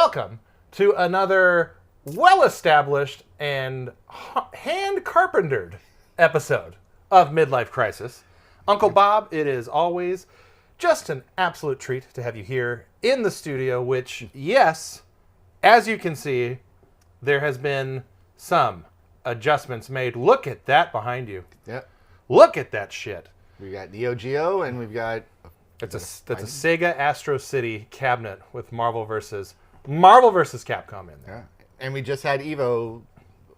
welcome to another well-established and hand-carpentered episode of Midlife Krisis. Uncle Bob, it is always just an absolute treat to have you here in the studio, which, yes, as you can see, there has been some adjustments made. Look at that behind you. Yep. Look at that shit. We got Neo Geo, and we've got... That's a Sega Astro City cabinet with Marvel versus Capcom in there. Yeah. And we just had Evo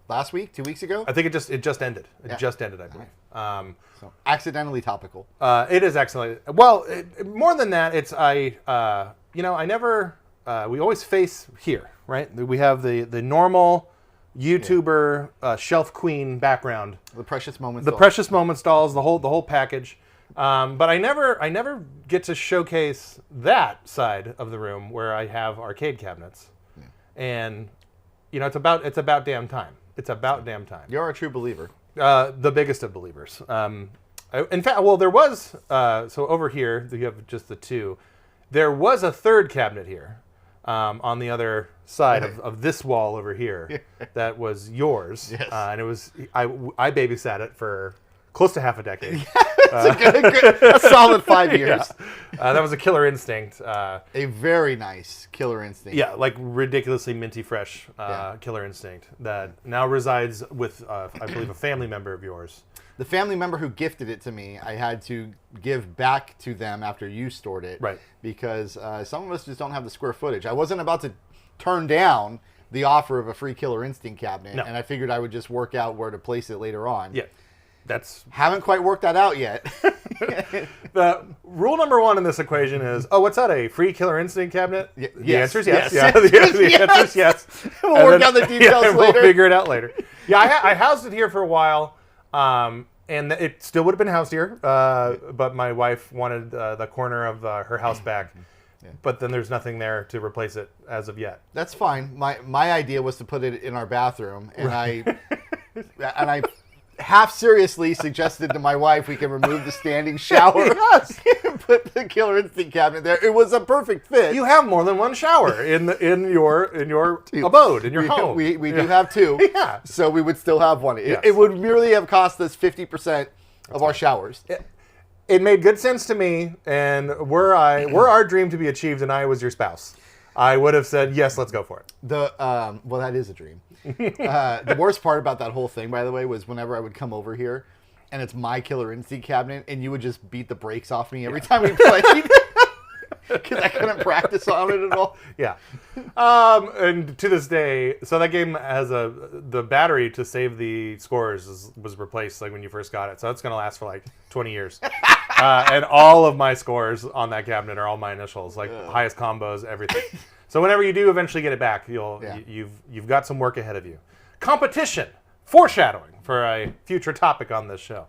last week, 2 weeks ago. I think it just ended. It just ended, I believe. So accidentally topical. It is accidentally. Well, more than that, it's I never. We always face here, right? We have the normal YouTuber shelf queen background. The Precious Moments. The Precious Moments dolls, the whole package. But I never get to showcase that side of the room where I have arcade cabinets, and it's about damn time. It's about damn time. You're a true believer. The biggest of believers. In fact, well, there was so over here you have just the two. There was a third cabinet here, on the other side of this wall over here, that was yours. Yes. And it was I babysat it for close to half a decade. It's a solid 5 years. Yeah. That was a Killer Instinct. A very nice Killer Instinct. Yeah, like ridiculously minty fresh Killer Instinct that now resides with, I believe, a family member of yours. The family member who gifted it to me, I had to give back to them after you stored it. Right. Because some of us just don't have the square footage. I wasn't about to turn down the offer of a free Killer Instinct cabinet, and I figured I would just work out where to place it later on. Yeah. Haven't quite worked that out yet. The rule number one in this equation is, what's that, a free Killer Instinct cabinet? The answer is yes. Yes. Yeah, the answer is yes. We'll work out the details later. We'll figure it out later. Yeah, I housed it here for a while, and it still would have been housed here, but my wife wanted the corner of her house back. Yeah. But then there's nothing there to replace it as of yet. That's fine. My idea was to put it in our bathroom, and I half seriously suggested to my wife we can remove the standing shower and put the Killer Instinct cabinet there. It was a perfect fit. You have more than one shower in your abode, in your home. We do have two. Yeah. So we would still have one. Yes. It would merely have cost us 50% of our showers. It made good sense to me, and were our dream to be achieved and I was your spouse, I would have said, yes, let's go for it. Well, that is a dream. The worst part about that whole thing, by the way, was whenever I would come over here, and it's my Killer Instinct cabinet, and you would just beat the brakes off me every time we played, because I couldn't practice on it at all. Yeah. And to this day, so that game has the battery to save the scores was replaced like when you first got it, so it's going to last for like 20 years. And all of my scores on that cabinet are all my initials, like highest combos, everything. So whenever you do eventually get it back, you've got some work ahead of you. Competition, foreshadowing for a future topic on this show.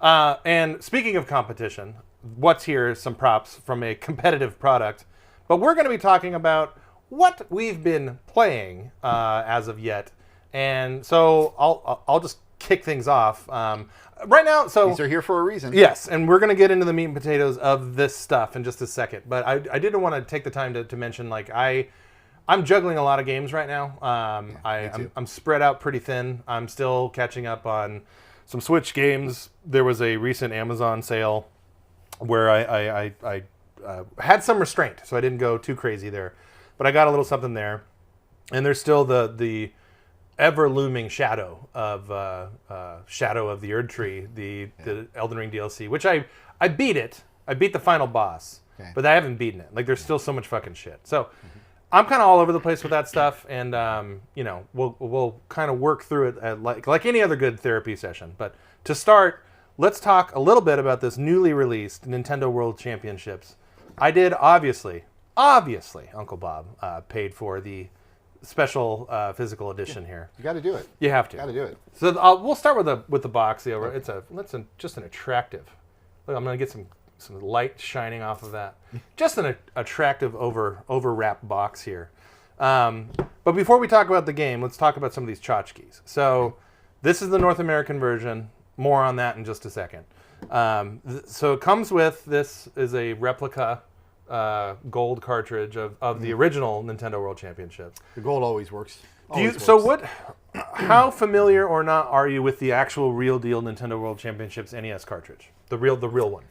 And speaking of competition, what's here is some props from a competitive product. But we're going to be talking about what we've been playing as of yet. And so I'll just kick things off. Right now, so these are here for a reason. Yes, and we're going to get into the meat and potatoes of this stuff in just a second. But I didn't want to take the time to mention, like, I'm juggling a lot of games right now. I'm spread out pretty thin. I'm still catching up on some Switch games. There was a recent Amazon sale where I had some restraint, so I didn't go too crazy there. But I got a little something there. And there's still the ever-looming shadow of the Erdtree, the Elden Ring DLC, which I beat it. I beat the final boss, but I haven't beaten it. Like, there's still so much fucking shit. So I'm kind of all over the place with that stuff, and we'll kind of work through it at like any other good therapy session. But to start, let's talk a little bit about this newly released Nintendo World Championships. I did obviously, Uncle Bob paid for the special physical edition here. You got to do it. You have to. Got to do it. So we'll start with the box. It's just an attractive. Look, I'm gonna get some light shining off of that. Just an attractive overwrap box here. But before we talk about the game, let's talk about some of these tchotchkes. So this is the North American version. More on that in just a second. So it comes with, this is a replica gold cartridge of the original Nintendo World Championships. The gold always works. How familiar or not are you with the actual real deal Nintendo World Championships NES cartridge? The real one.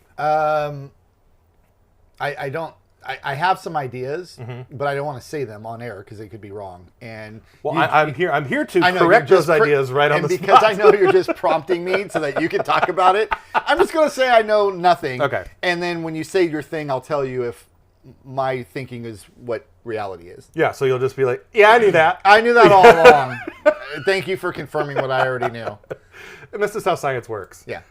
I don't. I have some ideas, but I don't want to say them on air because they could be wrong. And I'm here to correct those ideas right on the spot. And because I know you're just prompting me so that you can talk about it, I'm just going to say I know nothing. Okay. And then when you say your thing, I'll tell you if my thinking is what reality is. Yeah. So you'll just be like, yeah, I knew that. I knew that all along. Thank you for confirming what I already knew. And this is how science works. Yeah.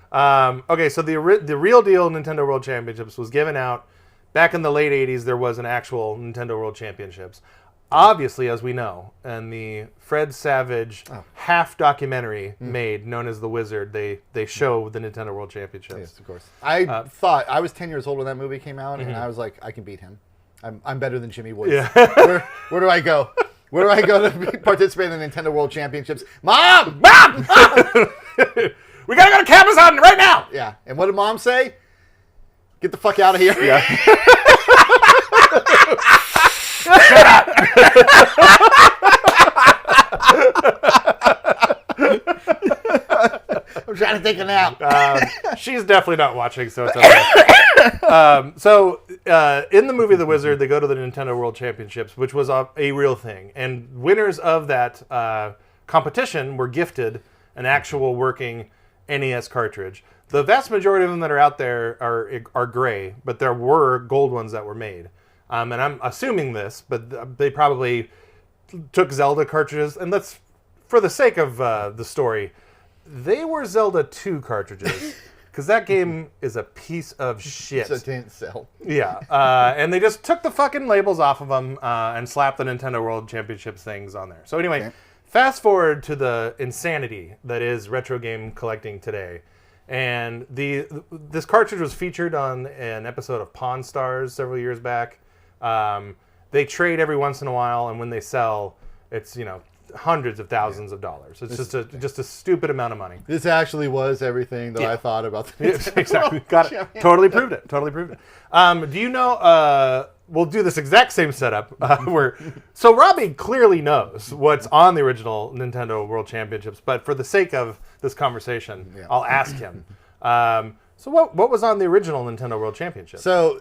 Okay. So the real deal Nintendo World Championships was given out. Back in the late 80s, there was an actual Nintendo World Championships. Obviously, as we know, in the Fred Savage half documentary made, known as The Wizard, they show the Nintendo World Championships. Yes, of course. I thought, I was 10 years old when that movie came out, and I was like, I can beat him. I'm better than Jimmy Woods. Yeah. Where do I go? Where do I go to participate in the Nintendo World Championships? Mom! Mom! We gotta go to Campus Hunting right now! Yeah. And what did Mom say? Get the fuck out of here. Yeah. Shut up. I'm trying to take a nap. She's definitely not watching, so it's okay. In the movie The Wizard, they go to the Nintendo World Championships, which was a real thing. And winners of that competition were gifted an actual working NES cartridge. The vast majority of them that are out there are gray, but there were gold ones that were made. And I'm assuming this, but they probably took Zelda cartridges. And let's, for the sake of the story, they were Zelda 2 cartridges. Because that game is a piece of shit. So it didn't sell. Yeah. And they just took the fucking labels off of them and slapped the Nintendo World Championships things on there. So anyway, fast forward to the insanity that is retro game collecting today. And this cartridge was featured on an episode of Pawn Stars several years back. They trade every once in a while, and when they sell, it's hundreds of thousands of dollars. It's just a stupid amount of money. This actually was everything that I thought about the exactly. Got it. Totally proved it. Do you know? We'll do this exact same setup so Robby clearly knows what's on the original Nintendo World Championships, but for the sake of this conversation, I'll ask him. So what was on the original Nintendo World Championship? So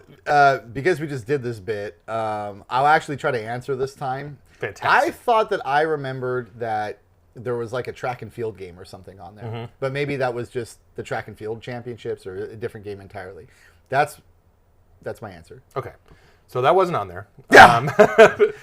because we just did this bit, I'll actually try to answer this time. Fantastic. I thought that I remembered that there was like a track and field game or something on there, but maybe that was just the track and field championships or a different game entirely. That's my answer. Okay. So that wasn't on there. Yeah.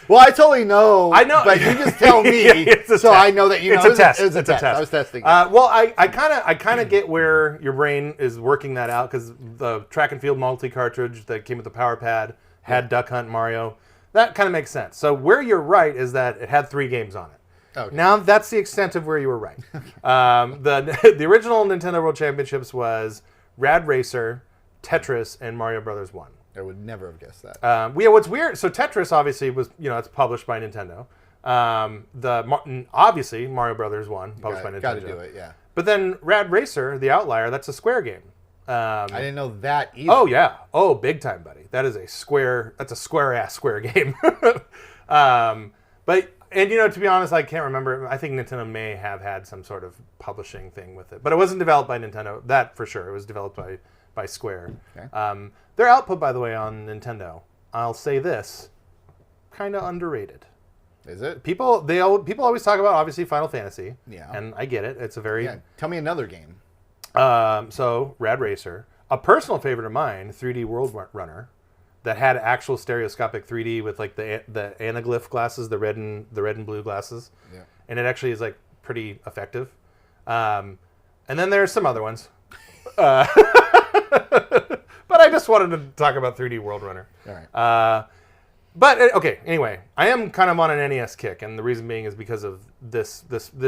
Well, I totally know. I know, but you just tell me, so I know that you know. It's a test. It's a test. I was testing. Well, I kind of get where your brain is working that out because the track and field multi cartridge that came with the Power Pad had Duck Hunt Mario. That kind of makes sense. So where you're right is that it had 3 games on it. Okay. Now that's the extent of where you were right. The original Nintendo World Championships was Rad Racer, Tetris, and Mario Brothers 1. I would never have guessed that. What's weird? So Tetris obviously was, it's published by Nintendo. Obviously Mario Brothers 1 published by Nintendo. Got to do it, yeah. But then Rad Racer, the outlier, that's a Square game. I didn't know that either. Oh yeah, big time, buddy. That is a Square. That's a Square game. But to be honest, I can't remember. I think Nintendo may have had some sort of publishing thing with it, but it wasn't developed by Nintendo. That for sure. It was developed by Square. Okay. Their output, by the way, on Nintendo, I'll say this, kind of underrated. Is it? People always talk about obviously Final Fantasy. Yeah. And I get it. It's a very Tell me another game. So Rad Racer, a personal favorite of mine, 3D World Runner, that had actual stereoscopic 3D with like the anaglyph glasses, the red and blue glasses. Yeah. And it actually is like pretty effective. And then there's some other ones. But I just wanted to talk about 3D World Runner. All right. But okay, anyway, I am kind of on an NES kick, and the reason being is because of this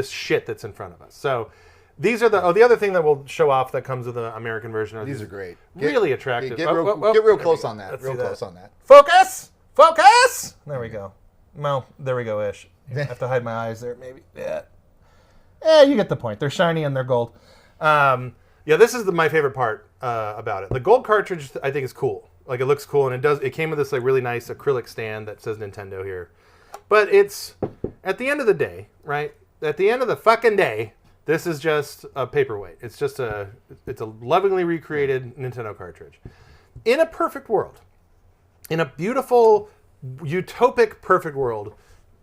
shit that's in front of us. So these are the other thing that we'll show off that comes with the American version. These are great. Really attractive. Get real close on that. Real close on that. Focus! There we go. Well, there we go, ish. I have to hide my eyes there, maybe. Yeah. You get the point. They're shiny and they're gold. This is my favorite part about it. The gold cartridge, I think, is cool. Like, it looks cool, and it came with this like really nice acrylic stand that says Nintendo here. But it's, at the end of the day, right? At the end of the fucking day, this is just a paperweight. It's a lovingly recreated Nintendo cartridge. In a perfect world, in a beautiful, utopic perfect world,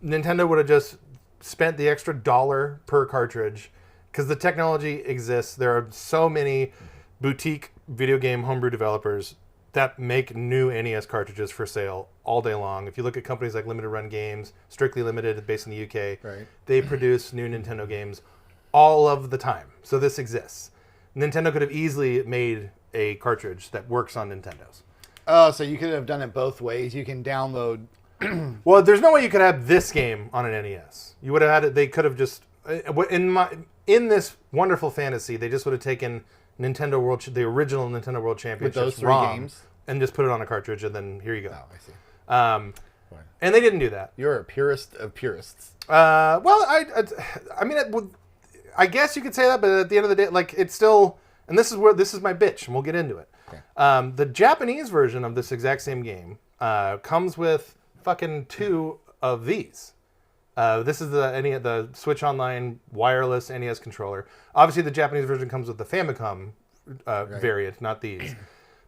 Nintendo would have just spent the extra $1 per cartridge, because the technology exists. There are so many boutique video game homebrew developers that make new NES cartridges for sale all day long. If you look at companies like Limited Run Games, Strictly Limited, based in the UK, right, they produce new Nintendo games all of the time. So this exists. Nintendo could have easily made a cartridge that works on Nintendos. Oh, so you could have done it both ways. You can download. Well, there's no way you could have this game on an NES. You would have had it. They could have just in this wonderful fantasy, they just would have taken the original Nintendo World Championships with those 3 games and just put it on a cartridge, and then here you go. Oh, I see. And they didn't do that. You're a purist of purists. Well, I mean, I guess you could say that, but at the end of the day, like, it's still, and this is my bitch, and we'll get into it. Okay. The Japanese version of this exact same game comes with fucking 2 of these. This is the Switch Online wireless NES controller. Obviously, the Japanese version comes with the Famicom variant, not these.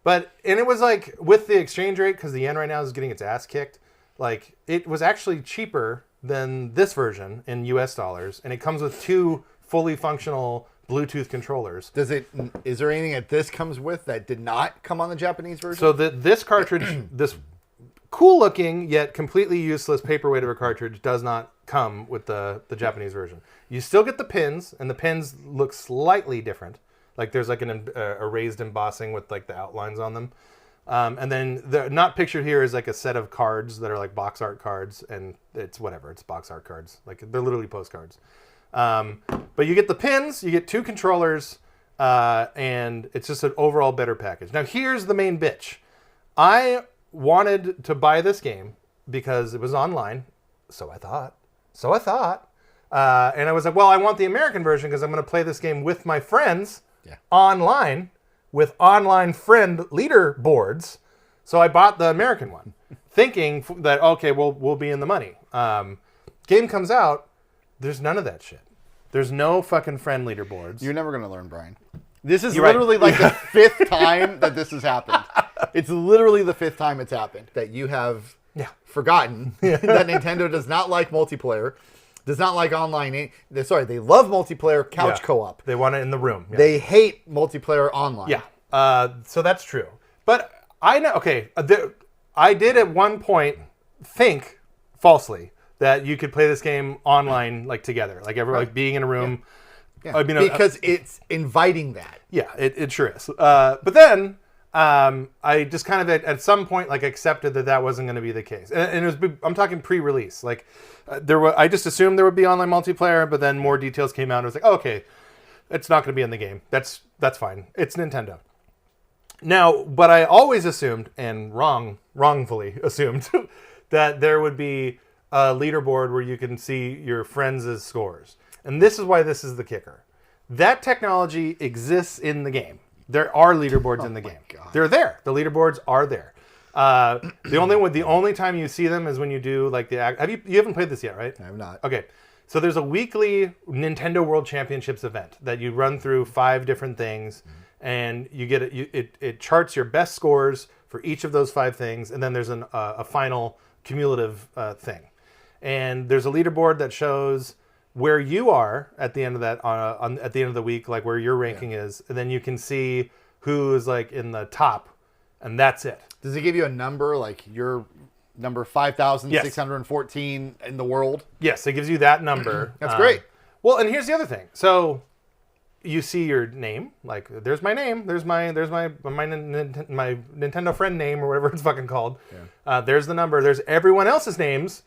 And it was like, with the exchange rate, because the yen right now is getting its ass kicked, like, it was actually cheaper than this version in US dollars, and it comes with 2 fully functional Bluetooth controllers. Is there anything that this comes with that did not come on the Japanese version? So this cartridge, this cool looking yet completely useless paperweight of a cartridge, does not come with the Japanese version. You still get the pins, and the pins look slightly different. Like, there's like a raised embossing with like the outlines on them. And then not pictured here is like a set of cards that are like box art cards, and it's whatever, it's box art cards. Like, they're literally postcards. But you get the pins, you get 2 controllers, and it's just an overall better package. Now, here's the main bitch. I wanted to buy this game because it was online, so I thought. And I was like, well, I want the American version because I'm going to play this game with my friends online with online friend leaderboards. So I bought the American one, thinking that, okay, we'll be in the money. Game comes out, there's none of that shit. There's no fucking friend leaderboards. You're never going to learn, Brian. This is literally like the 5th time that this has happened. It's literally the 5th time it's happened that you have forgotten that Nintendo does not like multiplayer, does not like online. They love multiplayer couch co-op. They want it in the room. Yeah. They hate multiplayer online. Yeah. So that's true. But I know, I did at one point think falsely that you could play this game online, like, together, like like being in a room. Yeah. I mean, because it's inviting that. Yeah, it sure is. But then I just kind of at some point like accepted that wasn't going to be the case, and it was, I'm talking pre-release. Like, I just assumed there would be online multiplayer, but then more details came out. I was like, oh, okay, it's not going to be in the game. That's fine. It's Nintendo. Now, but I always assumed, and wrongfully assumed, that there would be a leaderboard where you can see your friends' scores. And this is why this is the kicker. That technology exists in the game. There are leaderboards in the game. God. They're there. The leaderboards are there. The only time you see them is when you do like you haven't played this yet, right? I have not. Okay. So there's a weekly Nintendo World Championships event that you run through 5 different things, and you get it charts your best scores for each of those 5 things, and then there's a final cumulative thing. And there's a leaderboard that shows where you are at the end of that at the end of the week, like where your ranking is, and then you can see who is like in the top, and that's it. Does it give you a number, like your number 5,614 in the world? Yes, it gives you that number. That's great. Well, and here's the other thing. So you see your name, like there's my name, there's my Nintendo friend name or whatever it's fucking called. Yeah. There's the number. There's everyone else's names.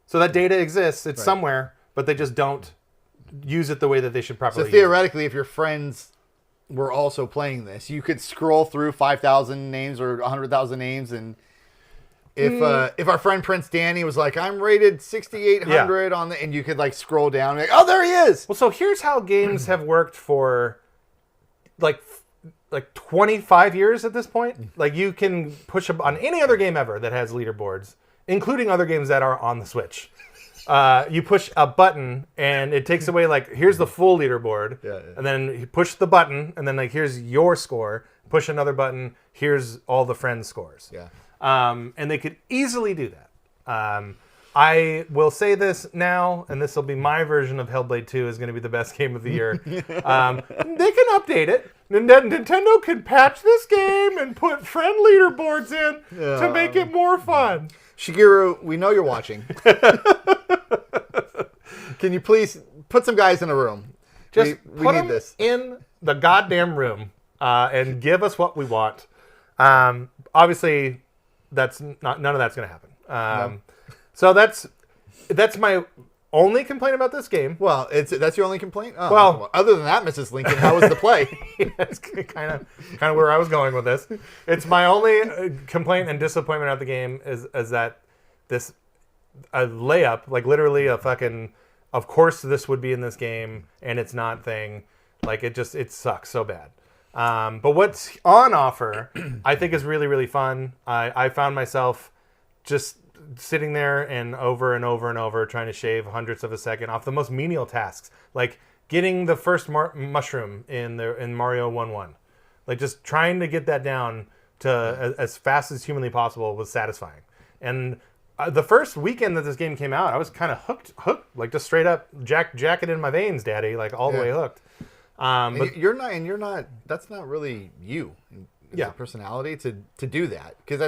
So that data exists. It's somewhere, but they just don't use it the way that they should properly use it. So theoretically, if your friends were also playing this, you could scroll through 5,000 names or 100,000 names, and if our friend Prince Danny was like, I'm rated 6,800 on the, and you could like scroll down and like, oh, there he is. Well, so here's how games have worked for like like 25 years at this point. Like you can push on any other game ever that has leaderboards, including other games that are on the Switch. You push a button and it takes away like here's the full leaderboard, and then you push the button and then like here's your score. Push another button. Here's all the friends' scores. Yeah. And they could easily do that. I will say this now, and this will be my version of Hellblade 2 is going to be the best game of the year. They can update it. Nintendo can patch this game and put friend leaderboards in to make it more fun. Shigeru, we know you're watching. Can you please put some guys in a room? Just we put need them this. in the goddamn room and give us what we want. Obviously, none of that's going to happen. No. So that's my only complaint about this game. Well, that's your only complaint? Oh, well, other than that, Mrs. Lincoln, how was the play? That's kind of where I was going with this. It's my only complaint and disappointment of the game is that this a layup, like literally a fucking, of course this would be in this game and it's not thing. Like it sucks so bad. But what's on offer, I think is really, really fun. I found myself just sitting there and over and over and over trying to shave hundredths of a second off the most menial tasks, like getting the first mushroom in Mario 1-1. Like just trying to get that down to as fast as humanly possible was satisfying. And the first weekend that this game came out, I was kind of hooked, like just straight up jacket in my veins, daddy, like all the way hooked. But you're not. That's not really you. As a personality to do that, because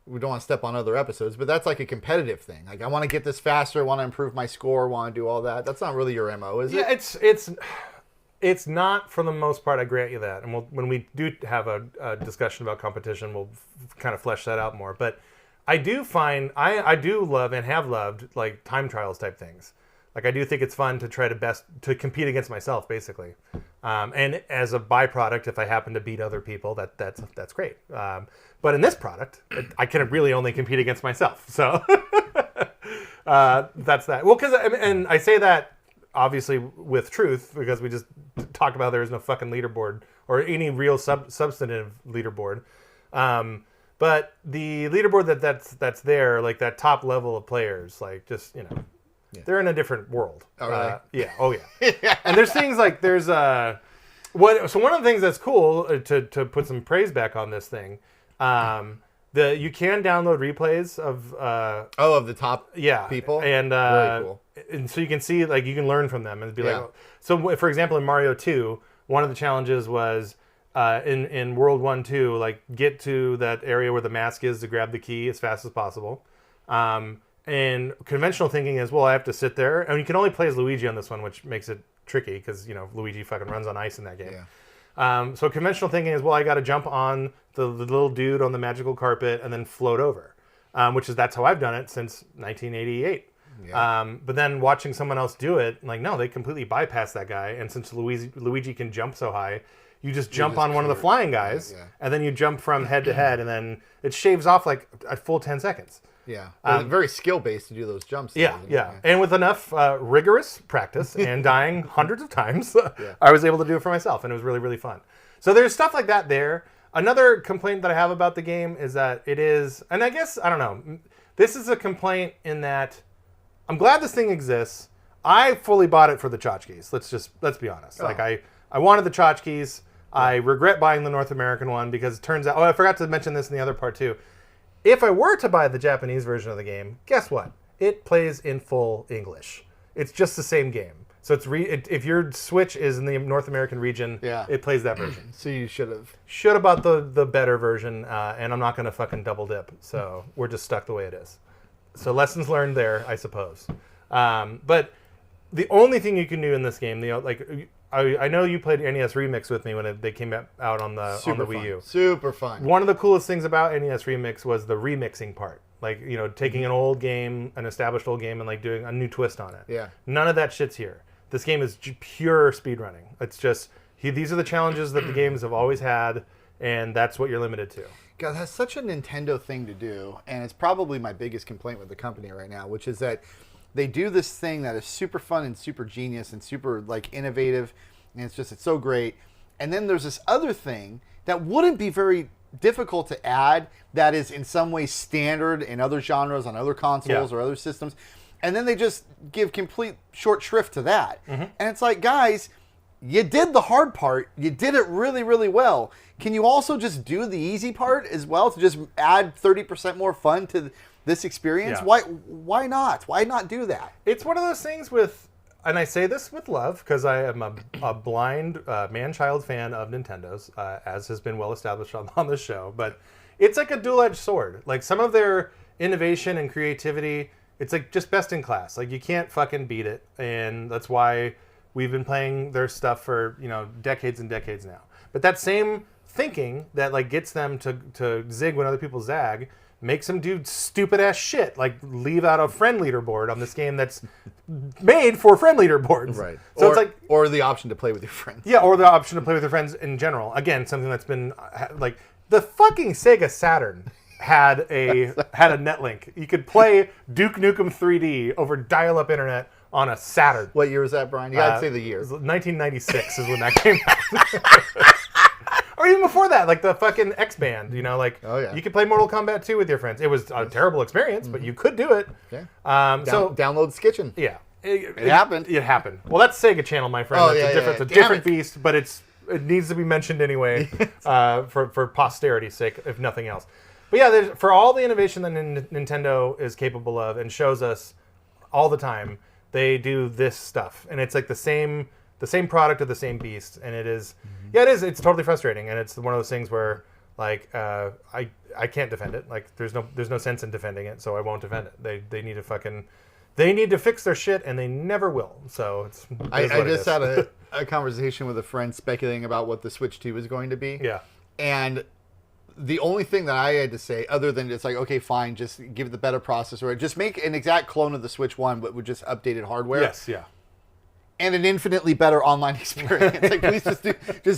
we don't want to step on other episodes, but that's like a competitive thing. Like I want to get this faster, want to improve my score, want to do all that. That's not really your MO, is it? Yeah, it's not for the most part. I grant you that, and when we do have a discussion about competition, we'll kind of flesh that out more. But I do find I do love and have loved like time trials type things. Like I do think it's fun to try to compete against myself, basically. And as a byproduct, if I happen to beat other people, that's great. But in this product, I can really only compete against myself. So that's that. Well, and I say that obviously with truth, because we just talked about there is no fucking leaderboard or any real substantive leaderboard. But the leaderboard that's there, like that top level of players, like just, yeah. They're in a different world. Oh, really? Yeah. Oh, yeah. And there's things like So one of the things that's cool to put some praise back on this thing, you can download replays of of the top people, and very cool. And so you can see like you can learn from them and be like. So for example, in Mario 2, one of the challenges was in World 1-2, like get to that area where the mask is to grab the key as fast as possible. And conventional thinking is, well, I have to sit there. And you can only play as Luigi on this one, which makes it tricky because, Luigi fucking runs on ice in that game. Yeah. So conventional thinking is, well, I got to jump on the little dude on the magical carpet and then float over, that's how I've done it since 1988. Yeah. But then watching someone else do it, like, no, they completely bypass that guy. And since Luigi can jump so high, you just jump on one of the flying guys, and then you jump from head to head, and then it shaves off like a full 10 seconds. Yeah, very skill-based to do those jumps. Yeah. And with enough rigorous practice and dying hundreds of times, I was able to do it for myself, and it was really, really fun. So there's stuff like that there. Another complaint that I have about the game is that it is, and I guess, I don't know, this is a complaint in that I'm glad this thing exists. I fully bought it for the tchotchkes. Let's be honest. Oh. Like I wanted the tchotchkes. Yeah. I regret buying the North American one because it turns out, I forgot to mention this in the other part too. If I were to buy the Japanese version of the game, guess what? It plays in full English. It's just the same game. So if your Switch is in the North American region, it plays that version. So you should have bought the better version, and I'm not going to fucking double dip. So we're just stuck the way it is. So lessons learned there, I suppose. But the only thing you can do in this game, I know you played NES Remix with me when they came out on the Wii U. Super fun. One of the coolest things about NES Remix was the remixing part. Like, taking an old game, an established old game, and like doing a new twist on it. Yeah. None of that shit's here. This game is pure speedrunning. It's just, these are the challenges that the games have always had, and that's what you're limited to. God, that's such a Nintendo thing to do, and it's probably my biggest complaint with the company right now, which is that they do this thing that is super fun and super genius and super like innovative, and it's so great. And then there's this other thing that wouldn't be very difficult to add that is in some way standard in other genres on other consoles or other systems. And then they just give complete short shrift to that. And it's like, guys, you did the hard part. You did it really, really well. Can you also just do the easy part as well to just add 30% more fun to this experience? Why not? Why not do that? It's one of those things with, and I say this with love because I am a blind man-child fan of Nintendo's, as has been well established on this show. But it's like a dual-edged sword. Like some of their innovation and creativity, it's like just best in class. Like you can't fucking beat it, and that's why we've been playing their stuff for decades and decades now. But that same thinking that like gets them to zig when other people zag makes them do stupid ass shit, like leave out a friend leaderboard on this game that's made for friend leaderboards. Right. So or, it's like, or the option to play with your friends. Yeah, or the option to play with your friends in general. Again, something that's been like the fucking Sega Saturn had a netlink. You could play Duke Nukem 3D over dial-up internet on a Saturn. What year was that, Brian? You gotta say the year. 1996 is when that came out. Or even before that, like the fucking X-Band, you could play Mortal Kombat 2 with your friends. It was a terrible experience, but you could do it. Yeah. So download Skitchin. Yeah. It happened. It happened. Well, that's Sega Channel, my friend. It's a different beast, but it needs to be mentioned anyway for posterity's sake, if nothing else. But yeah, for all the innovation that Nintendo is capable of and shows us all the time, they do this stuff, and it's like the same product of the same beast, and it is, it's totally frustrating, and it's one of those things where like I can't defend it. Like there's no sense in defending it, so I won't defend it. They need to fix their shit, and they never will. So I just had a conversation with a friend speculating about what the Switch 2 is going to be. Yeah, and the only thing that I had to say, other than it's like, okay, fine, just give it the better processor, just make an exact clone of the Switch 1, but with just updated hardware. Yes, yeah. And an infinitely better online experience. Like, please just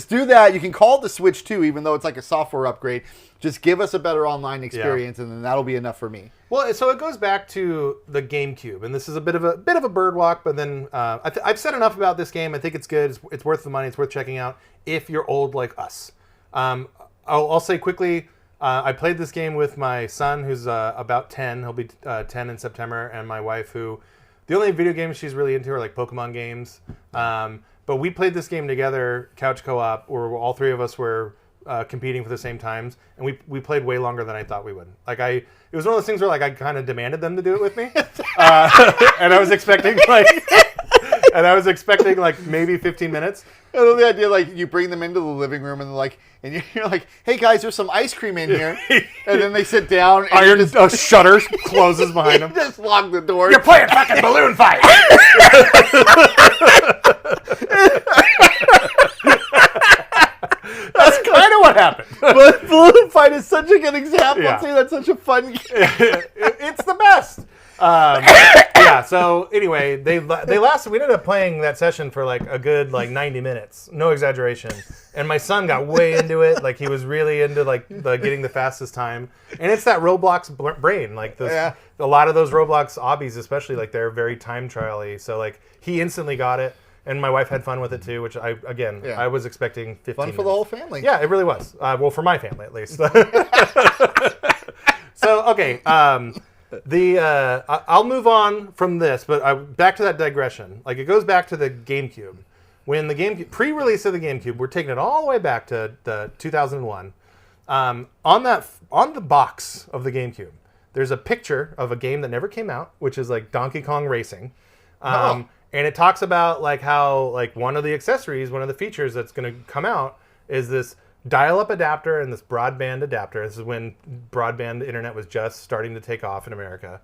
do that. You can call it the Switch 2, even though it's like a software upgrade. Just give us a better online experience, and then that'll be enough for me. Well, so it goes back to the GameCube, and this is a bit of a bird walk, but then I've said enough about this game. I think it's good. It's worth the money. It's worth checking out if you're old like us. I'll say quickly, I played this game with my son, who's about 10. He'll be 10 in September, and my wife, who the only video games she's really into are like Pokemon games. But we played this game together, couch co-op, where all three of us were competing for the same times, and we played way longer than I thought we would. Like it was one of those things where like I kind of demanded them to do it with me, and I was expecting like maybe 15 minutes. I love the idea, like, you bring them into the living room and you're like, hey guys, there's some ice cream in here. And then they sit down and shutter closes behind them. Just lock the door. You're playing fucking balloon fight. That's kind of what happened. But balloon fight is such a good example. Yeah. See, that's such a fun game. It's the best. So anyway, we ended up playing that session for like a good 90 minutes, no exaggeration. And my son got way into it. Like he was really into getting the fastest time. And it's that Roblox brain. Like a lot of those Roblox obbies, especially, like they're very time trial-y. So like he instantly got it. And my wife had fun with it too, which I was expecting 15 Fun for minutes. the whole family. Yeah, it really was. Well, for my family at least. So okay. I'll move on from this, but back to that digression. Like it goes back to the GameCube. When the GameCube pre-release of the GameCube, we're taking it all the way back to 2001. On the box of the GameCube, there's a picture of a game that never came out, which is like Donkey Kong Racing. And it talks about like how like one of the accessories, one of the features that's going to come out is this dial-up adapter and this broadband adapter. This is when broadband internet was just starting to take off in America.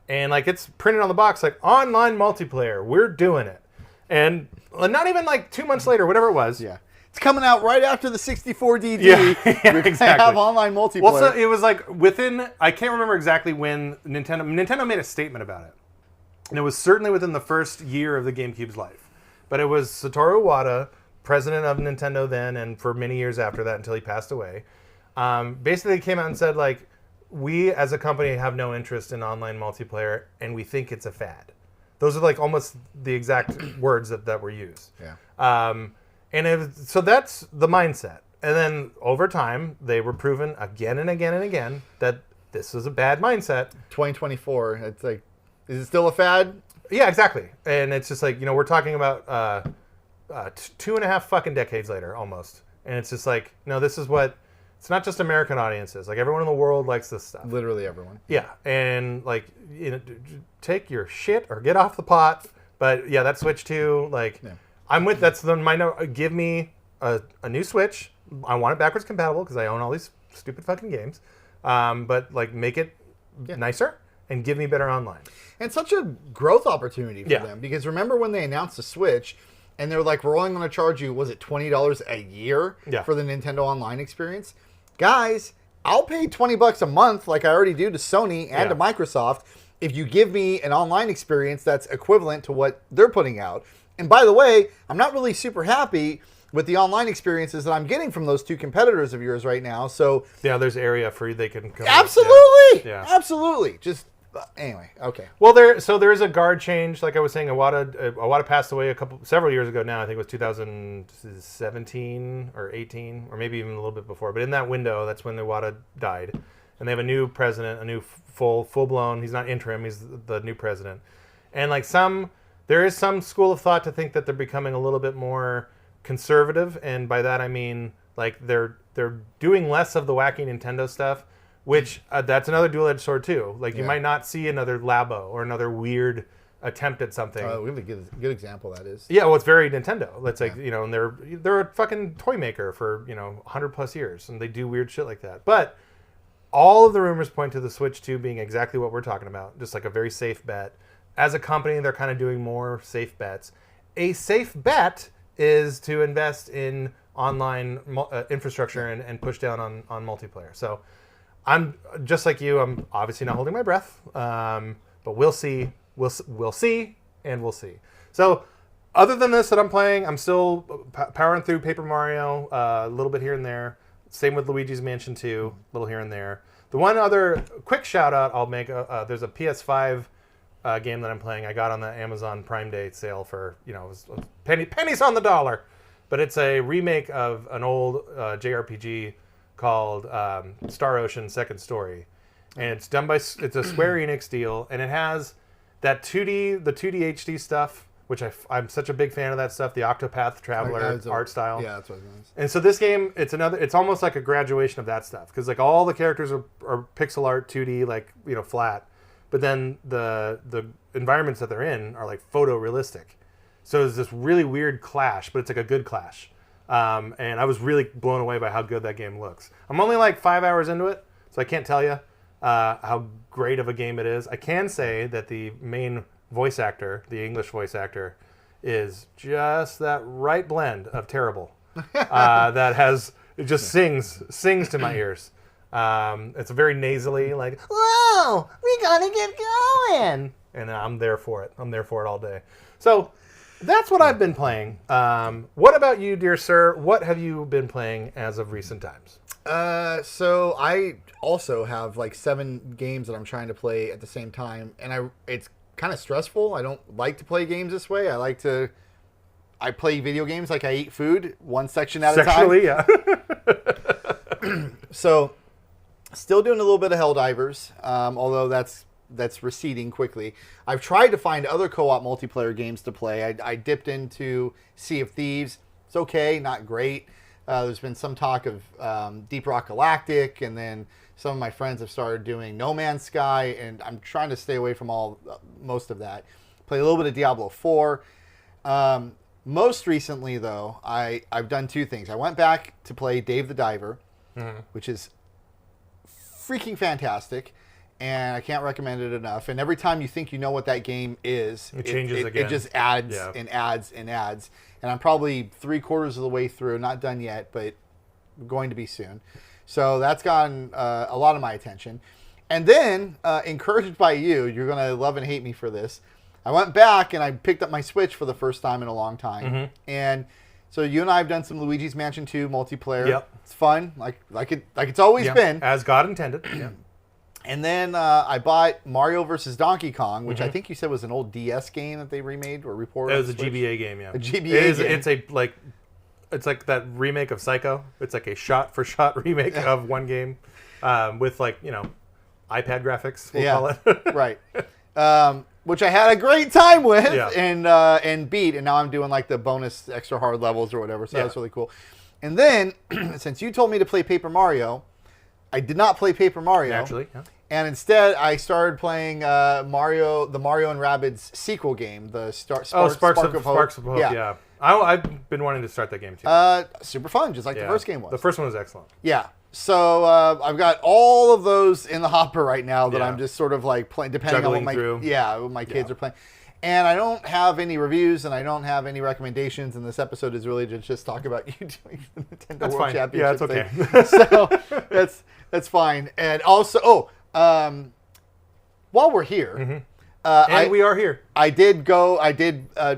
And like it's printed on the box like online multiplayer, we're doing it. And not even like 2 months later, whatever it was. Yeah. It's coming out right after the 64DD. Yeah, exactly. Have online multiplayer. Well, so it was like I can't remember exactly when Nintendo made a statement about it. And it was certainly within the first year of the GameCube's life. But it was Satoru Iwata, president of Nintendo then, and for many years after that until he passed away, basically came out and said, like, we as a company have no interest in online multiplayer, and we think it's a fad. Those are like almost the exact words that were used. Yeah. So that's the mindset. And then over time, they were proven again and again and again that this is a bad mindset. 2024, it's like, is it still a fad? Yeah, exactly. And it's just like, we're talking about 2.5 fucking decades later, almost. And it's just like, no, this is what, it's not just American audiences. Like, everyone in the world likes this stuff. Literally everyone. Yeah. And, like, take your shit or get off the pot. But, yeah, that Switch 2, like, I'm with, that's the, give me a new Switch. I want it backwards compatible because I own all these stupid fucking games. But, like, make it nicer and give me better online. And such a growth opportunity for them. Because remember when they announced the Switch and they're like, we're only going to charge you, was it $20 a year for the Nintendo Online experience? Guys, I'll pay $20 a month like I already do to Sony and to Microsoft if you give me an online experience that's equivalent to what they're putting out. And by the way, I'm not really super happy with the online experiences that I'm getting from those two competitors of yours right now. So yeah, there's area for you they can come. Absolutely. Absolutely. Just anyway, okay. Well, there is a guard change. Like I was saying, Iwata passed away several years ago now. I think it was 2017 or 18, or maybe even a little bit before. But in that window, that's when Iwata died, and they have a new president, a new full blown. He's not interim. He's the new president, and like there is some school of thought to think that they're becoming a little bit more conservative, and by that I mean like they're doing less of the wacky Nintendo stuff. Which, that's another dual-edged sword, too. Like, you might not see another Labo or another weird attempt at something. We have a good example, that is. Yeah, well, it's very Nintendo. It's like, and they're a fucking toy maker for, 100-plus years, and they do weird shit like that. But all of the rumors point to the Switch 2 being exactly what we're talking about, just like a very safe bet. As a company, they're kind of doing more safe bets. A safe bet is to invest in online infrastructure and push down on multiplayer. So I'm just like you. I'm obviously not holding my breath, but we'll see. We'll see, and we'll see. So, other than this that I'm playing, I'm still powering through Paper Mario a little bit here and there. Same with Luigi's Mansion 2, a little here and there. The one other quick shout out I'll make: there's a PS5 game that I'm playing. I got on the Amazon Prime Day sale for it was pennies on the dollar, but it's a remake of an old JRPG called Star Ocean Second Story, and it's a Square Enix deal, and it has that the 2D HD stuff, which I'm such a big fan of that stuff, the Octopath Traveler art style. Yeah, that's what I was going to say. And so this game, it's almost like a graduation of that stuff, because like all the characters are pixel art 2D, like flat, but then the environments that they're in are like photorealistic. So there's this really weird clash, but it's like a good clash. And I was really blown away by how good that game looks. I'm only like 5 hours into it, so I can't tell you how great of a game it is. I can say that the main voice actor, the English voice actor, is just that right blend of terrible it just sings to my ears. It's very nasally, like, whoa, we gotta get going. And I'm there for it. I'm there for it all day. So that's what I've been playing. What about you, dear sir? What have you been playing as of recent times? So I also have like 7 games that I'm trying to play at the same time, and it's kind of stressful. I don't like to play games this way. I play video games like I eat food, one section at a time. Sexually, yeah. So, still doing a little bit of Helldivers, although that's receding quickly. I've tried to find other co-op multiplayer games to play. I dipped into Sea of Thieves. It's okay, not great. There's been some talk of Deep Rock Galactic, and then some of my friends have started doing No Man's Sky, and I'm trying to stay away from most of that. Play a little bit of Diablo 4. Most recently, though, I've done 2 things. I went back to play Dave the Diver, which is freaking fantastic. And I can't recommend it enough. And every time you think you know what that game is, it changes again. It just adds and adds and adds. And I'm probably 3/4 of the way through, not done yet, but going to be soon. So that's gotten a lot of my attention. And then, encouraged by you're going to love and hate me for this, I went back and I picked up my Switch for the first time in a long time. And so you and I have done some Luigi's Mansion 2 multiplayer. Yep. It's fun, like it's always been. As God intended. Yeah. And then I bought Mario vs. Donkey Kong, which I think you said was an old DS game that they remade or reported. It was a GBA game, yeah. A GBA game. It's a like it's like that remake of Psycho. It's like a shot-for-shot remake of one game with like, iPad graphics, we'll call it. Right. Which I had a great time with and beat, and now I'm doing like the bonus extra hard levels or whatever, so that's really cool. And then, since you told me to play Paper Mario, I did not play Paper Mario. Naturally, yeah. And instead, I started playing the Mario and Rabbids sequel game, the Sparks of Hope. Yeah. I've been wanting to start that game too. Super fun, just like the first game was. The first one was excellent. Yeah. So I've got all of those in the hopper right now that I'm just sort of like playing, depending on what my kids are playing. And I don't have any reviews and I don't have any recommendations. And this episode is really to just talk about you doing the Nintendo World Championship. Yeah, it's okay. So that's fine. And also, while we're here, and we are here. I did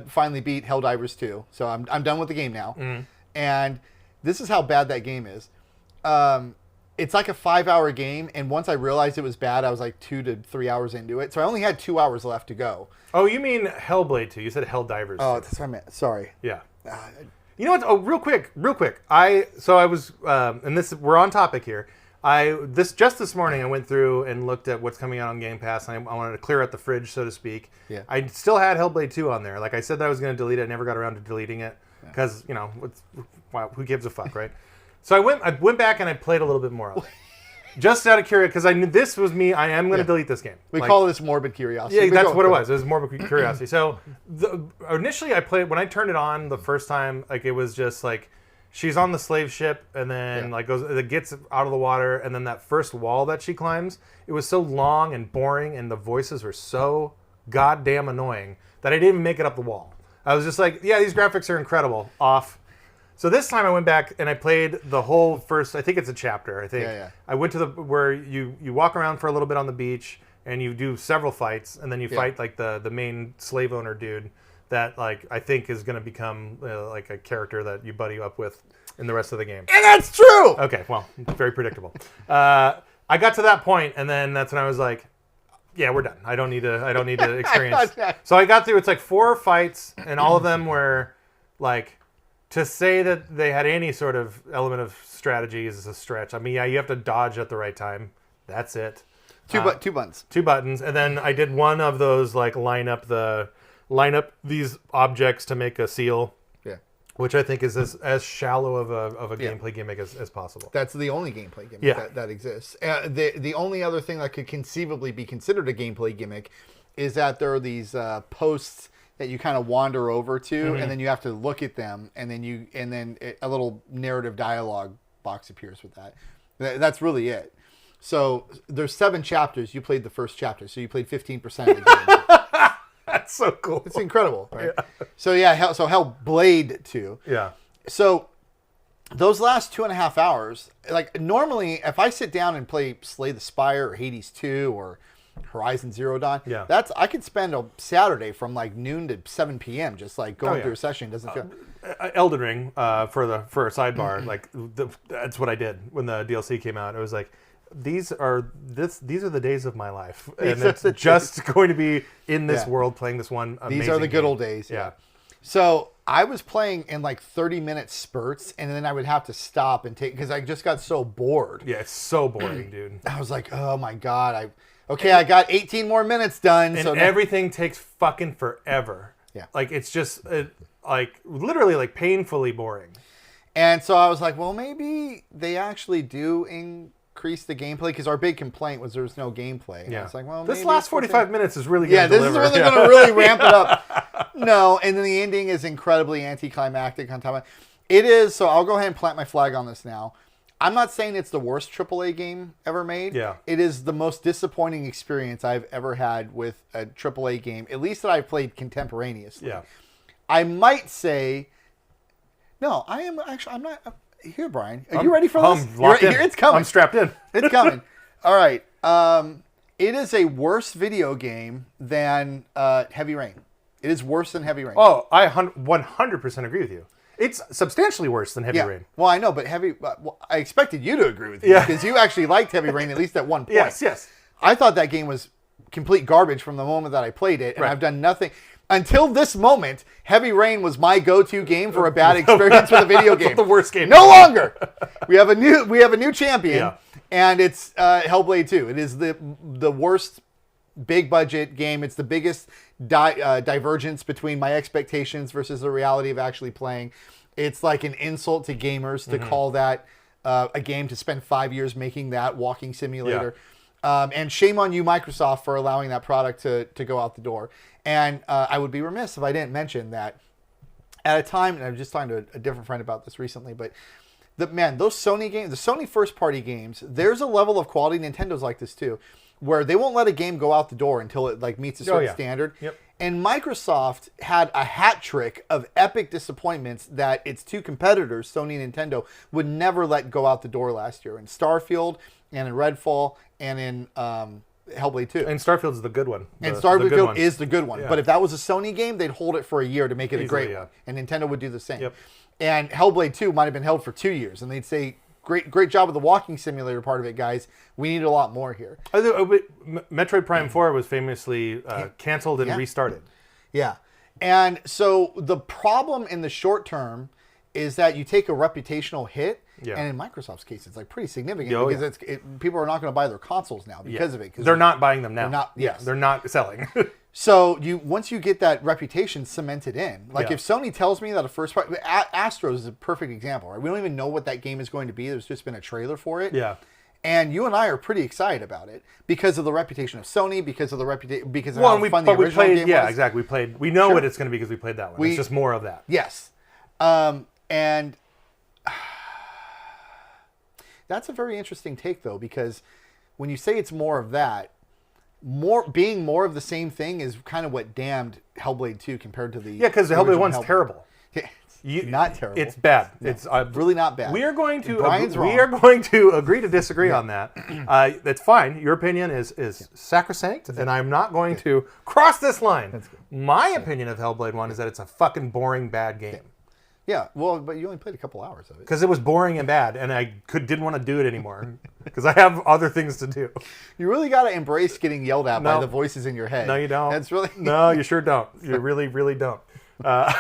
finally beat Helldivers 2. So I'm done with the game now. And this is how bad that game is. It's like a 5-hour game, and once I realized it was bad, I was like 2 to 3 hours into it. So I only had 2 hours left to go. Oh, you mean Hellblade 2? You said Helldivers 2. Oh, that's what I meant. Sorry. Yeah. You know what? Oh, real quick. I was, and we're on topic here. Just this morning I went through and looked at what's coming out on Game Pass, and I wanted to clear out the fridge, so to speak. Yeah. I still had Hellblade 2 on there. Like I said that I was going to delete it. I never got around to deleting it because, who gives a fuck, right? So I went back and I played a little bit more of it. Just out of curiosity, because I knew this was me. I am going to delete this game. We call this morbid curiosity. Yeah, that's what it was. It was morbid curiosity. So initially I played, when I turned it on the first time, like it was just like, she's on the slave ship and then it gets out of the water, and then that first wall that she climbs, it was so long and boring and the voices were so goddamn annoying that I didn't even make it up the wall. I was just like, yeah, these graphics are incredible. Off. So this time I went back and I played the whole first, I think it's a chapter, I think. I went to where you walk around for a little bit on the beach and you do several fights, and then you fight like the main slave owner dude that like I think is going to become like a character that you buddy up with in the rest of the game. And that's true! Okay, well, very predictable. I got to that point, and then that's when I was like, yeah, we're done. I don't need to experience. So I got through, it's like 4 fights, and all of them were like, to say that they had any sort of element of strategy is a stretch. I mean, yeah, you have to dodge at the right time. That's it. Two buttons. 2 buttons. And then I did one of those, like, line up these objects to make a seal. Yeah. Which I think is as shallow of a gameplay gimmick as possible. That's the only gameplay gimmick that exists. The only other thing that could conceivably be considered a gameplay gimmick is that there are these posts that you kind of wander over to, and then you have to look at them, and then a little narrative dialogue box appears with that. That's really it. So there's 7 chapters. You played the first chapter, so you played 15% of the game. That's so cool. It's incredible, right? Yeah. So Hellblade 2. Yeah. So those last 2.5 hours, like normally, if I sit down and play Slay the Spire or Hades 2 or Horizon Zero Dawn, I could spend a Saturday from like noon to 7 p.m. just like going through a session. Doesn't feel Elden Ring for a sidebar. Like that's what I did when the DLC came out. It was like these are the days of my life, and it's just going to be in this world playing this one. These are the good old days. Yeah. So I was playing in like 30-minute spurts, and then I would have to stop and take because I just got so bored. Yeah, it's so boring, dude. I was like, oh my god, I got 18 more minutes done. And so everything takes fucking forever. Yeah. Like, it's just, like, literally, like, painfully boring. And so I was like, well, maybe they actually do increase the gameplay, because our big complaint was there was no gameplay. And I was like, well, this last 45 minutes is really going to deliver. This is really going to really ramp it up. No, and then the ending is incredibly anticlimactic on top of it. It is, so I'll go ahead and plant my flag on this now. I'm not saying it's the worst AAA game ever made. Yeah. It is the most disappointing experience I've ever had with a AAA game, at least that I've played contemporaneously. Yeah. I might say, no, I'm not. Here, Brian. Are you ready for this? It's coming. I'm strapped in. It's coming. All right. It is a worse video game than Heavy Rain. It is worse than Heavy Rain. Oh, I 100% agree with you. It's substantially worse than Heavy Rain. Well, I know, but I expected you to agree with me because you actually liked Heavy Rain at least at one point. Yes. I thought that game was complete garbage from the moment that I played it, and I've done nothing. Until this moment, Heavy Rain was my go-to game for a bad experience with a video game. The worst game. No longer. We have a new champion, and it's Hellblade 2. It is the worst big budget game. It's the biggest divergence between my expectations versus the reality of actually playing. It's like an insult to gamers to call that a game to spend 5 years making that walking simulator. And shame on you, Microsoft, for allowing that product to go out the door. And I would be remiss if I didn't mention that at a time, and I was just talking to a different friend about this recently, but those Sony games, the Sony first-party games, there's a level of quality, Nintendo's like this too, where they won't let a game go out the door until it like meets a certain standard. Yep. And Microsoft had a hat trick of epic disappointments that its two competitors, Sony and Nintendo, would never let go out the door last year. In Starfield and in Redfall and in Hellblade 2. And Starfield's the good one. And Starfield is the good one. Yeah. But if that was a Sony game, they'd hold it for a year to make it a great one. And Nintendo would do the same. Yep. And Hellblade 2 might have been held for 2 years. And they'd say, great job with the walking simulator part of it, guys. We need a lot more here. Metroid Prime 4 was famously canceled and restarted. Yeah. And so the problem in the short term is that you take a reputational hit. Yeah. And in Microsoft's case, it's like pretty significant because people are not going to buy their consoles now because of it. They're not buying them now. They're not. They're not selling. So once you get that reputation cemented in, like if Sony tells me that a first part, Astros is a perfect example, right? We don't even know what that game is going to be. There's just been a trailer for it. Yeah. And you and I are pretty excited about it because of the reputation of Sony, because of the reputation, because of how fun the original game was. Yeah, exactly. We know what it's going to be because we played that one. It's just more of that. Yes. And that's a very interesting take, though, because when you say it's more of that, being more of the same thing is kind of what damned Hellblade 2 compared to the because the Hellblade 1's terrible. Not terrible. It's bad. No, it's really not bad. We are going to agree to disagree on that. That's fine. Your opinion is sacrosanct, and I'm not going to cross this line. My opinion of Hellblade 1 is that it's a fucking boring, bad game. Yeah, well, but you only played a couple hours of it. Because it was boring and bad, and I didn't want to do it anymore. Because I have other things to do. You really got to embrace getting yelled at by the voices in your head. No, you don't. That's really... No, you sure don't. You really, really don't. What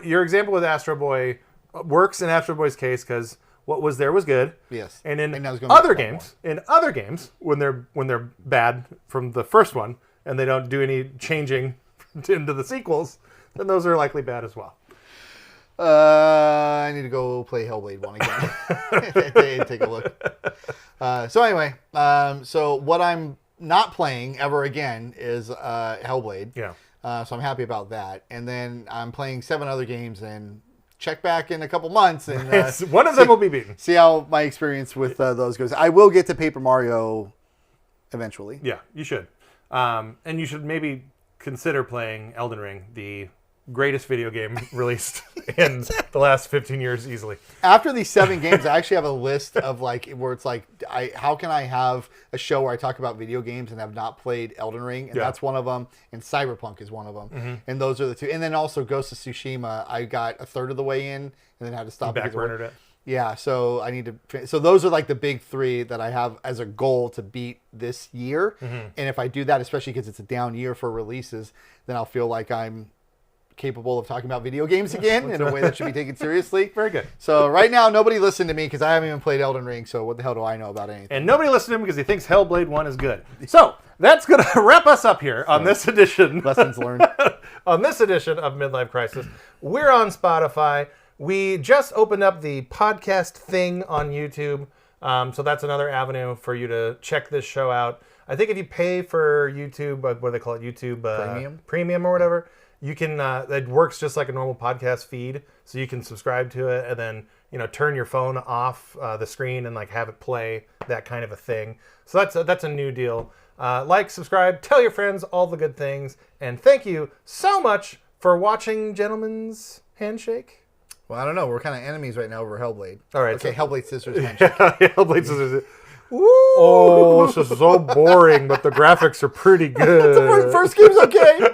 your example with Astro Boy works in Astro Boy's case because what was there was good. Yes. And in other games, when they're bad from the first one and they don't do any changing into the sequels, then those are likely bad as well. I need to go play Hellblade 1 again and take a look. So anyway, so what I'm not playing ever again is Hellblade. Yeah. So I'm happy about that. And then I'm playing 7 other games and check back in a couple months. And one of them will be beaten. See how my experience with those goes. I will get to Paper Mario eventually. Yeah, you should. And you should maybe consider playing Elden Ring, the greatest video game released in the last 15 years easily. After these 7 games, I actually have a list of where it's like, how can I have a show where I talk about video games and have not played Elden Ring? And that's one of them. And Cyberpunk is one of them. Mm-hmm. And those are the 2. And then also Ghost of Tsushima, I got a third of the way in and then had to stop. Backburnered it. Yeah, so I need to. So those are like the big 3 that I have as a goal to beat this year. Mm-hmm. And if I do that, especially because it's a down year for releases, then I'll feel like I'm capable of talking about video games again in a way that should be taken seriously. Very good. So right now, nobody listened to me because I haven't even played Elden Ring. So what the hell do I know about anything? And nobody listened to him because he thinks Hellblade 1 is good. So that's going to wrap us up here on this edition. Lessons learned. On this edition of Midlife Krisis. We're on Spotify. We just opened up the podcast thing on YouTube. So that's another avenue for you to check this show out. I think if you pay for YouTube, what do they call it? YouTube Premium or whatever. You can, it works just like a normal podcast feed. So you can subscribe to it and then, turn your phone off the screen and have it play, that kind of a thing. So that's a new deal. Subscribe, tell your friends all the good things. And thank you so much for watching Gentleman's Handshake. Well, I don't know. We're kind of enemies right now over Hellblade. All right. Okay, so Hellblade Sisters Handshake. Hellblade Sisters. Ooh. Oh, this is so boring, but the graphics are pretty good. The first game's okay.